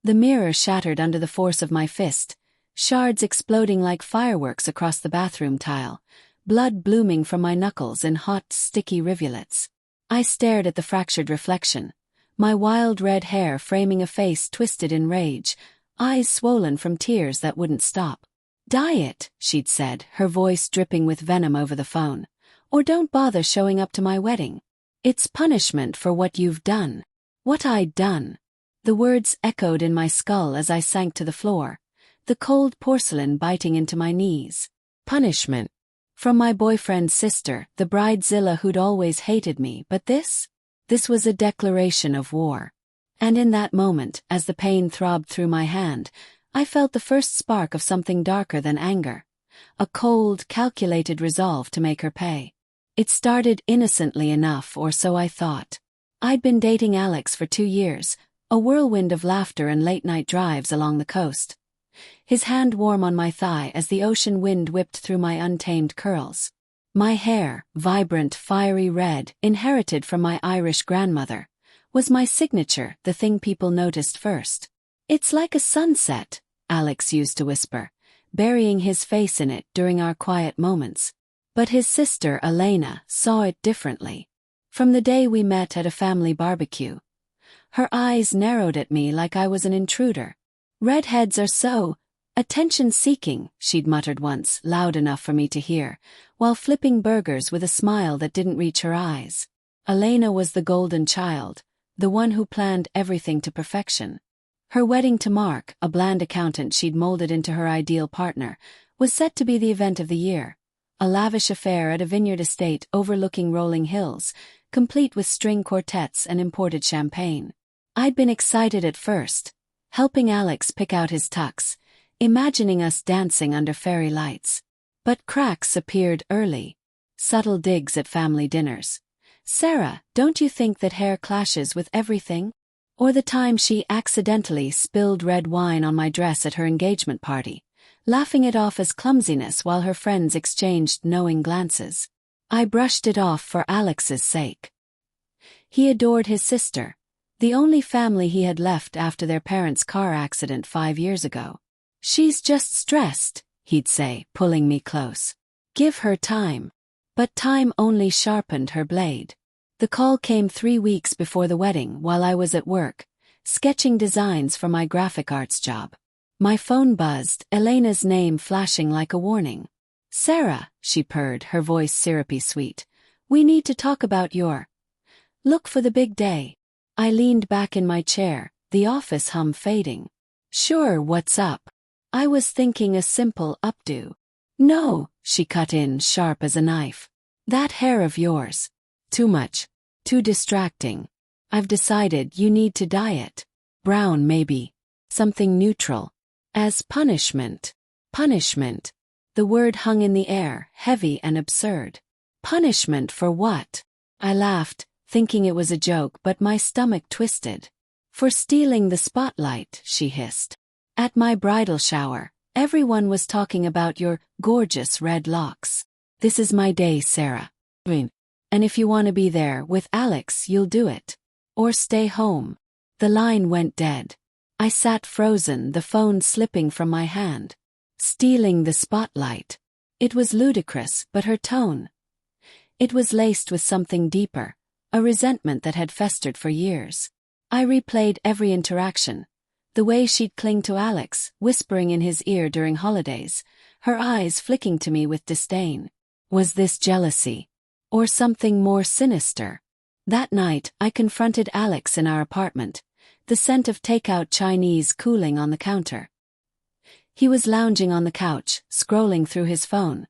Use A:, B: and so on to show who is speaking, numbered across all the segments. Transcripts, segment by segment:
A: The mirror shattered under the force of my fist, shards exploding like fireworks across the bathroom tile, blood blooming from my knuckles in hot, sticky rivulets. I stared at the fractured reflection, my wild red hair framing a face twisted in rage, eyes swollen from tears that wouldn't stop. "Dye it," she'd said, her voice dripping with venom over the phone. "Or don't bother showing up to my wedding. It's punishment for what you've done." What I'd done. The words echoed in my skull as I sank to the floor, the cold porcelain biting into my knees. Punishment. From my boyfriend's sister, the bridezilla who'd always hated me, but this was a declaration of war. And in that moment, as the pain throbbed through my hand, I felt the first spark of something darker than anger. A cold, calculated resolve to make her pay. It started innocently enough, or so I thought. I'd been dating Alex for 2 years, a whirlwind of laughter and late-night drives along the coast. His hand warm on my thigh as the ocean wind whipped through my untamed curls. My hair, vibrant, fiery red, inherited from my Irish grandmother, was my signature, the thing people noticed first. "It's like a sunset," Alex used to whisper, burying his face in it during our quiet moments. But his sister, Elena, saw it differently. From the day we met at a family barbecue, her eyes narrowed at me like I was an intruder. "Redheads are so attention-seeking," she'd muttered once, loud enough for me to hear, while flipping burgers with a smile that didn't reach her eyes. Elena was the golden child, the one who planned everything to perfection. Her wedding to Mark, a bland accountant she'd molded into her ideal partner, was set to be the event of the year. A lavish affair at a vineyard estate overlooking rolling hills, complete with string quartets and imported champagne. I'd been excited at first, helping Alex pick out his tux, imagining us dancing under fairy lights. But cracks appeared early. Subtle digs at family dinners. "Sarah, don't you think that hair clashes with everything?" Or the time she accidentally spilled red wine on my dress at her engagement party, laughing it off as clumsiness while her friends exchanged knowing glances. I brushed it off for Alex's sake. He adored his sister, the only family he had left after their parents' car accident 5 years ago. "She's just stressed," he'd say, pulling me close. "Give her time." But time only sharpened her blade. The call came 3 weeks before the wedding while I was at work, sketching designs for my graphic arts job. My phone buzzed, Elena's name flashing like a warning. "Sarah," she purred, her voice syrupy sweet. "We need to talk about your look for the big day." I leaned back in my chair, the office hum fading. "Sure, what's up?" I was thinking a simple updo. "No," she cut in, sharp as a knife. "That hair of yours. Too much. Too distracting. I've decided you need to dye it. Brown maybe. Something neutral. As punishment." Punishment. The word hung in the air, heavy and absurd. Punishment for what? I laughed, thinking it was a joke, but my stomach twisted. "For stealing the spotlight," she hissed. "At my bridal shower, everyone was talking about your gorgeous red locks. This is my day, Sarah. And if you want to be there with Alex, you'll do it. Or stay home." The line went dead. I sat frozen, the phone slipping from my hand. Stealing the spotlight. It was ludicrous, but her tone. It was laced with something deeper, a resentment that had festered for years. I replayed every interaction. The way she'd cling to Alex, whispering in his ear during holidays, her eyes flicking to me with disdain. Was this jealousy? Or something more sinister? That night, I confronted Alex in our apartment, the scent of takeout Chinese cooling on the counter. He was lounging on the couch, scrolling through his phone.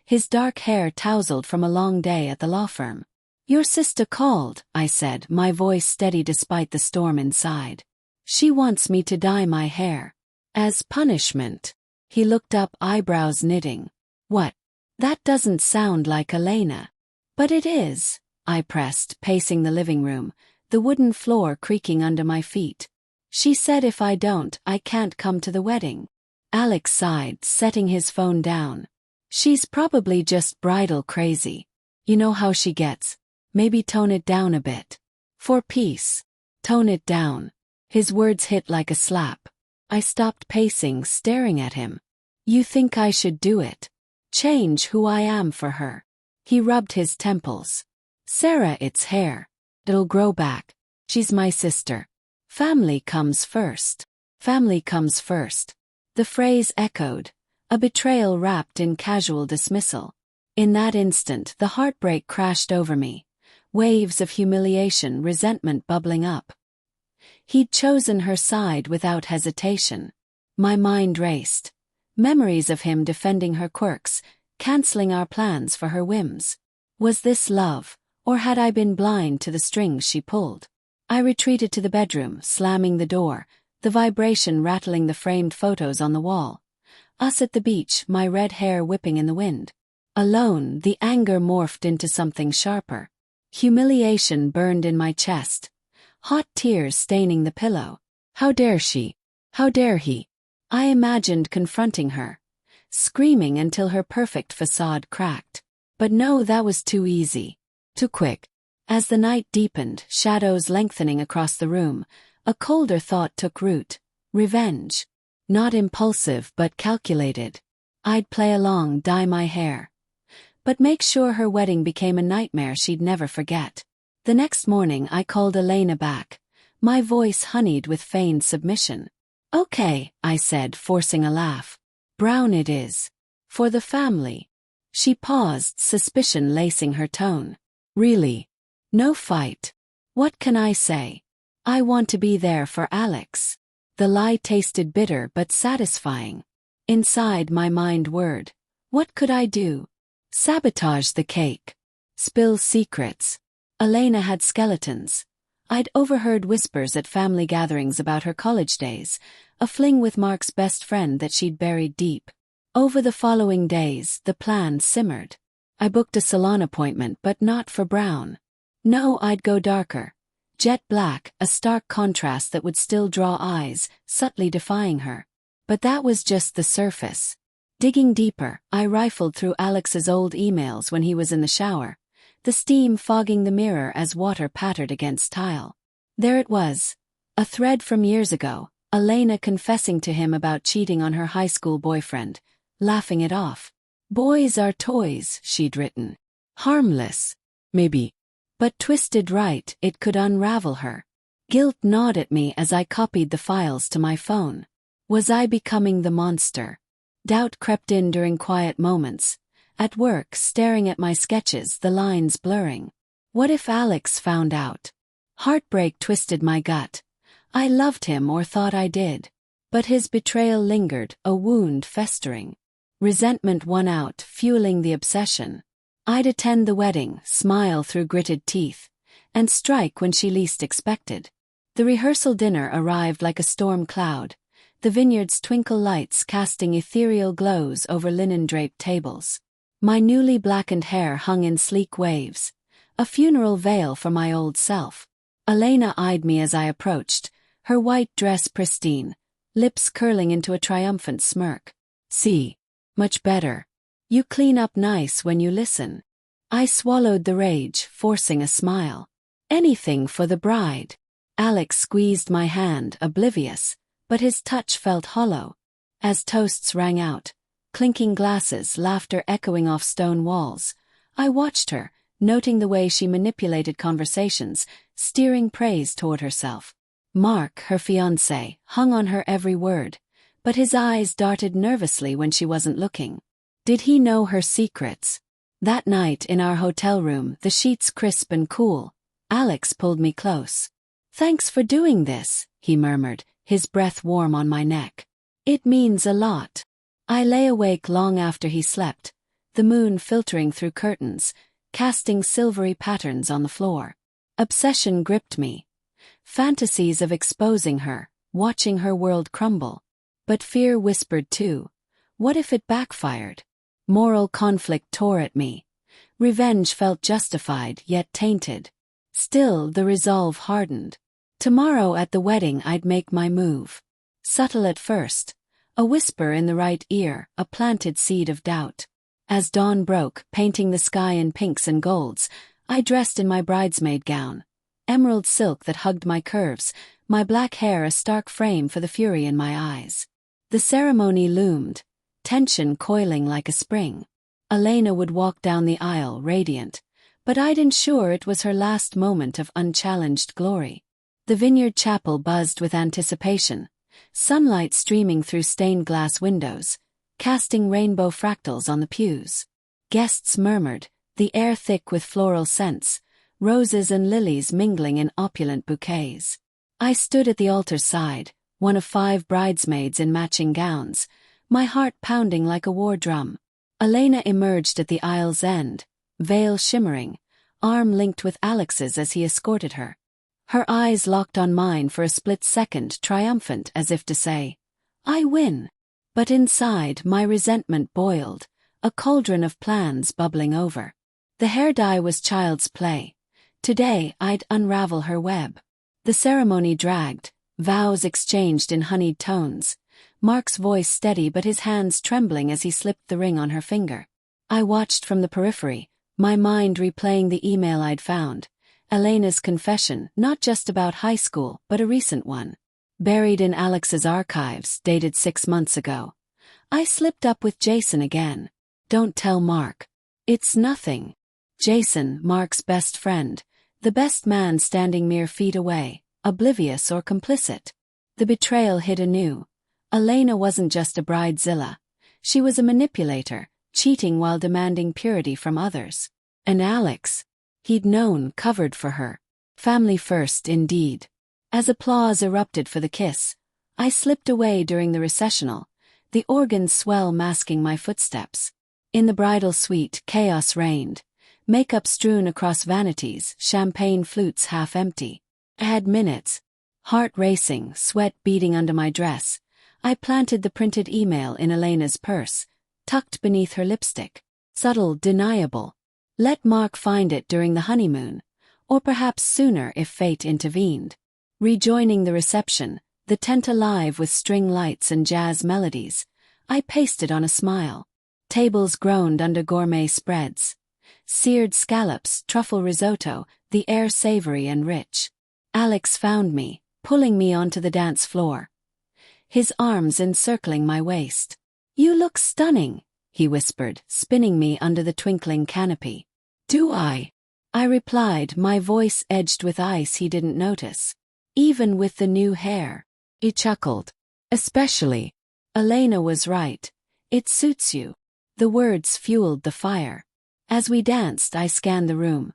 A: His dark hair tousled from a long day at the law firm. "Your sister called," I said, my voice steady despite the storm inside. "She wants me to dye my hair. As punishment." He looked up, eyebrows knitting. "What? That doesn't sound like Elena." "But it is," I pressed, pacing the living room, the wooden floor creaking under my feet. "She said if I don't, I can't come to the wedding." Alex sighed, setting his phone down. "She's probably just bridal crazy. You know how she gets. Maybe tone it down a bit. For peace. Tone it down." His words hit like a slap. I stopped pacing, staring at him. You think I should do it? Change who I am for her? He rubbed his temples. Sarah, it's hair. It'll grow back. She's my sister. Family comes first. Family comes first. The phrase echoed, a betrayal wrapped in casual dismissal. In that instant, the heartbreak crashed over me. Waves of humiliation, resentment bubbling up. He'd chosen her side without hesitation. My mind raced. Memories of him defending her quirks, canceling our plans for her whims. Was this love, or had I been blind to the strings she pulled? I retreated to the bedroom, slamming the door, the vibration rattling the framed photos on the wall. Us at the beach, my red hair whipping in the wind. Alone, the anger morphed into something sharper. Humiliation burned in my chest. Hot tears staining the pillow. How dare she? How dare he? I imagined confronting her, screaming until her perfect facade cracked. But no, that was too easy. Too quick. As the night deepened, shadows lengthening across the room, a colder thought took root. Revenge. Not impulsive but calculated. I'd play along, dye my hair. But make sure her wedding became a nightmare she'd never forget. The next morning I called Elena back, my voice honeyed with feigned submission. Okay, I said, forcing a laugh. Brown it is. For the family. She paused, suspicion lacing her tone. Really? No fight. What can I say? I want to be there for Alex. The lie tasted bitter but satisfying. Inside my mind whirred. What could I do? Sabotage the cake. Spill secrets. Elena had skeletons. I'd overheard whispers at family gatherings about her college days, a fling with Mark's best friend that she'd buried deep. Over the following days, the plan simmered. I booked a salon appointment, but not for Brown. No, I'd go darker. Jet black, a stark contrast that would still draw eyes, subtly defying her. But that was just the surface. Digging deeper, I rifled through Alex's old emails when he was in the shower, the steam fogging the mirror as water pattered against tile. There it was, a thread from years ago, Elena confessing to him about cheating on her high school boyfriend, laughing it off. Boys are toys, she'd written. Harmless. Maybe. But twisted right, it could unravel her. Guilt gnawed at me as I copied the files to my phone. Was I becoming the monster? Doubt crept in during quiet moments. At work, staring at my sketches, the lines blurring. What if Alex found out? Heartbreak twisted my gut. I loved him or thought I did. But his betrayal lingered, a wound festering. Resentment won out, fueling the obsession. I'd attend the wedding, smile through gritted teeth, and strike when she least expected. The rehearsal dinner arrived like a storm cloud, the vineyard's twinkle lights casting ethereal glows over linen-draped tables. My newly blackened hair hung in sleek waves, a funeral veil for my old self. Elena eyed me as I approached, her white dress pristine, lips curling into a triumphant smirk. See, much better. You clean up nice when you listen. I swallowed the rage, forcing a smile. Anything for the bride. Alex squeezed my hand, oblivious, but his touch felt hollow. As toasts rang out, clinking glasses, laughter echoing off stone walls, I watched her, noting the way she manipulated conversations, steering praise toward herself. Mark, her fiancé, hung on her every word, but his eyes darted nervously when she wasn't looking. Did he know her secrets? That night in our hotel room, the sheets crisp and cool, Alex pulled me close. Thanks for doing this, he murmured, his breath warm on my neck. It means a lot. I lay awake long after he slept, the moon filtering through curtains, casting silvery patterns on the floor. Obsession gripped me. Fantasies of exposing her, watching her world crumble. But fear whispered too. What if it backfired? Moral conflict tore at me. Revenge felt justified, yet tainted. Still, the resolve hardened. Tomorrow at the wedding I'd make my move. Subtle at first, a whisper in the right ear, a planted seed of doubt. As dawn broke, painting the sky in pinks and golds, I dressed in my bridesmaid gown. emerald silk that hugged my curves, my black hair a stark frame for the fury in my eyes. The ceremony loomed, tension coiling like a spring. Elena would walk down the aisle radiant, but I'd ensure it was her last moment of unchallenged glory. The vineyard chapel buzzed with anticipation, sunlight streaming through stained glass windows, casting rainbow fractals on the pews. Guests murmured, the air thick with floral scents, roses and lilies mingling in opulent bouquets. I stood at the altar's side, one of 5 bridesmaids in matching gowns, my heart pounding like a war drum. Elena emerged at the aisle's end, veil shimmering, arm linked with Alex's as he escorted her. Her eyes locked on mine for a split second, triumphant as if to say, I win. But inside, my resentment boiled, a cauldron of plans bubbling over. The hair dye was child's play. Today I'd unravel her web. The ceremony dragged, vows exchanged in honeyed tones, Mark's voice steady but his hands trembling as he slipped the ring on her finger. I watched from the periphery, my mind replaying the email I'd found, Elena's confession, not just about high school but a recent one. Buried in Alex's archives, dated 6 months ago. I slipped up with Jason again. Don't tell Mark. It's nothing. Jason, Mark's best friend, the best man standing mere feet away, oblivious or complicit. The betrayal hit anew. Elena wasn't just a bridezilla. She was a manipulator, cheating while demanding purity from others. And Alex, he'd known, covered for her. Family first indeed. As applause erupted for the kiss, I slipped away during the recessional, the organ's swell masking my footsteps. In the bridal suite, chaos reigned. Makeup strewn across vanities, champagne flutes half empty. I had minutes. Heart racing, sweat beading under my dress. I planted the printed email in Elena's purse, tucked beneath her lipstick. Subtle, deniable. Let Mark find it during the honeymoon, or perhaps sooner if fate intervened. Rejoining the reception, the tent alive with string lights and jazz melodies, I pasted on a smile. Tables groaned under gourmet spreads. Seared scallops, truffle risotto, the air savory and rich. Alex found me, pulling me onto the dance floor. His arms encircling my waist. You look stunning, he whispered, spinning me under the twinkling canopy. Do I? I replied, my voice edged with ice he didn't notice. Even with the new hair. He chuckled. Especially. Elena was right. It suits you. The words fueled the fire. As we danced, I scanned the room.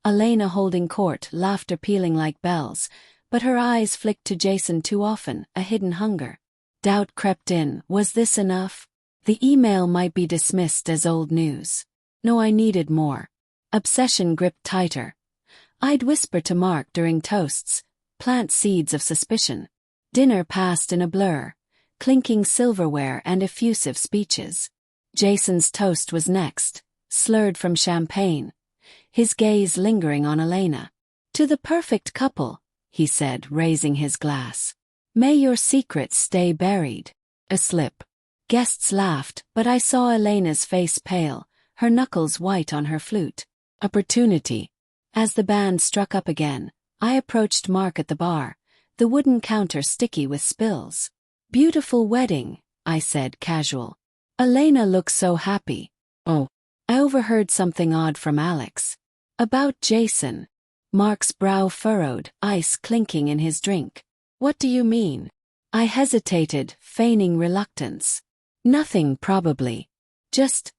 A: Elena holding court, laughter pealing like bells, but her eyes flicked to Jason too often, a hidden hunger. Doubt crept in, was this enough? The email might be dismissed as old news. No, I needed more. Obsession gripped tighter. I'd whisper to Mark during toasts, plant seeds of suspicion. Dinner passed in a blur, clinking silverware and effusive speeches. Jason's toast was next, slurred from champagne, his gaze lingering on Elena. To the perfect couple, he said, raising his glass. May your secrets stay buried. A slip. Guests laughed, but I saw Elena's face pale, her knuckles white on her flute. Opportunity. As the band struck up again, I approached Mark at the bar, the wooden counter sticky with spills. Beautiful wedding, I said, casual. Elena looks so happy. Oh. I overheard something odd from Alex. About Jason. Mark's brow furrowed, ice clinking in his drink. What do you mean? I hesitated, feigning reluctance. Nothing, probably. Just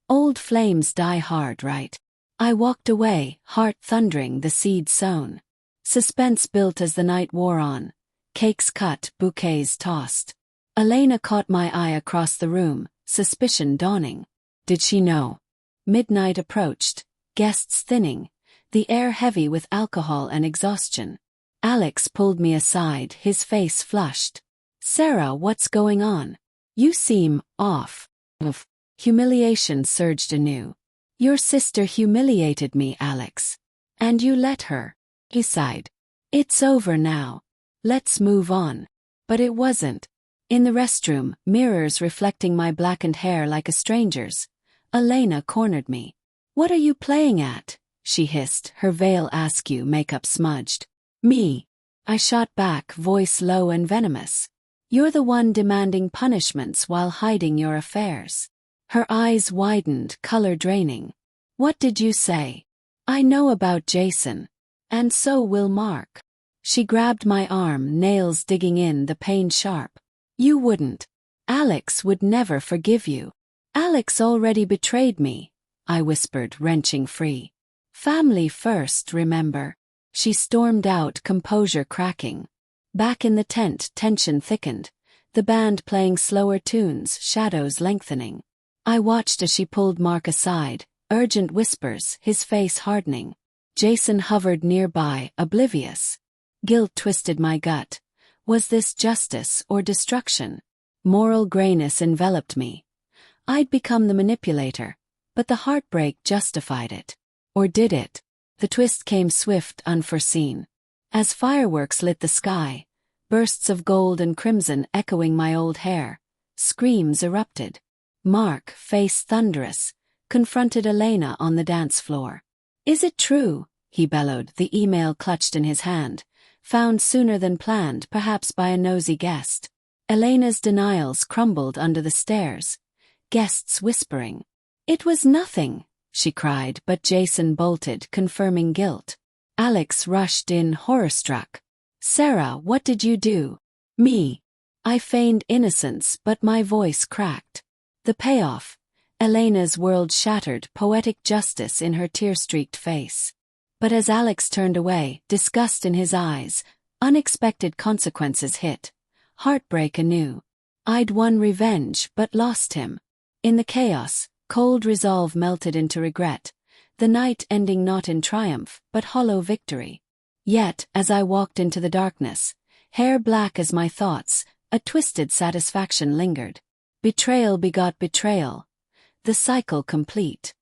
A: old flames die hard, right? I walked away, heart thundering, the seed sown. Suspense built as the night wore on. Cakes cut, bouquets tossed. Elena caught my eye across the room, suspicion dawning. Did she know? Midnight approached, guests thinning, the air heavy with alcohol and exhaustion. Alex pulled me aside, his face flushed. Sarah, what's going on? You seem off. Oof. Humiliation surged anew. Your sister humiliated me, Alex. And you let her. He sighed. It's over now. Let's move on. But it wasn't. In the restroom, mirrors reflecting my blackened hair like a stranger's, Elena cornered me. What are you playing at? she hissed, her veil askew, makeup smudged. Me. I shot back, voice low and venomous. You're the one demanding punishments while hiding your affairs. Her eyes widened, color draining. What did you say? I know about Jason. And so will Mark. She grabbed my arm, nails digging in, the pain sharp. You wouldn't. Alex would never forgive you. Alex already betrayed me, I whispered, wrenching free. Family first, remember. She stormed out, composure cracking. Back in the tent, tension thickened, the band playing slower tunes, shadows lengthening. I watched as she pulled Mark aside, urgent whispers, his face hardening. Jason hovered nearby, oblivious. Guilt twisted my gut. Was this justice or destruction? Moral grayness enveloped me. I'd become the manipulator, but the heartbreak justified it. Or did it? The twist came swift, unforeseen. As fireworks lit the sky, bursts of gold and crimson echoing my old hair, screams erupted. Mark, face thunderous, confronted Elena on the dance floor. Is it true? He bellowed, the email clutched in his hand, found sooner than planned, perhaps by a nosy guest. Elena's denials crumbled under the stairs, guests whispering. It was nothing, she cried, but Jason bolted, confirming guilt. Alex rushed in, horror-struck. Sarah, what did you do? Me. I feigned innocence, but my voice cracked. The payoff. Elena's world shattered, poetic justice in her tear-streaked face. But as Alex turned away, disgust in his eyes, unexpected consequences hit. Heartbreak anew. I'd won revenge, but lost him. In the chaos, cold resolve melted into regret, the night ending not in triumph, but hollow victory. Yet, as I walked into the darkness, hair black as my thoughts, a twisted satisfaction lingered. Betrayal begot betrayal. The cycle complete.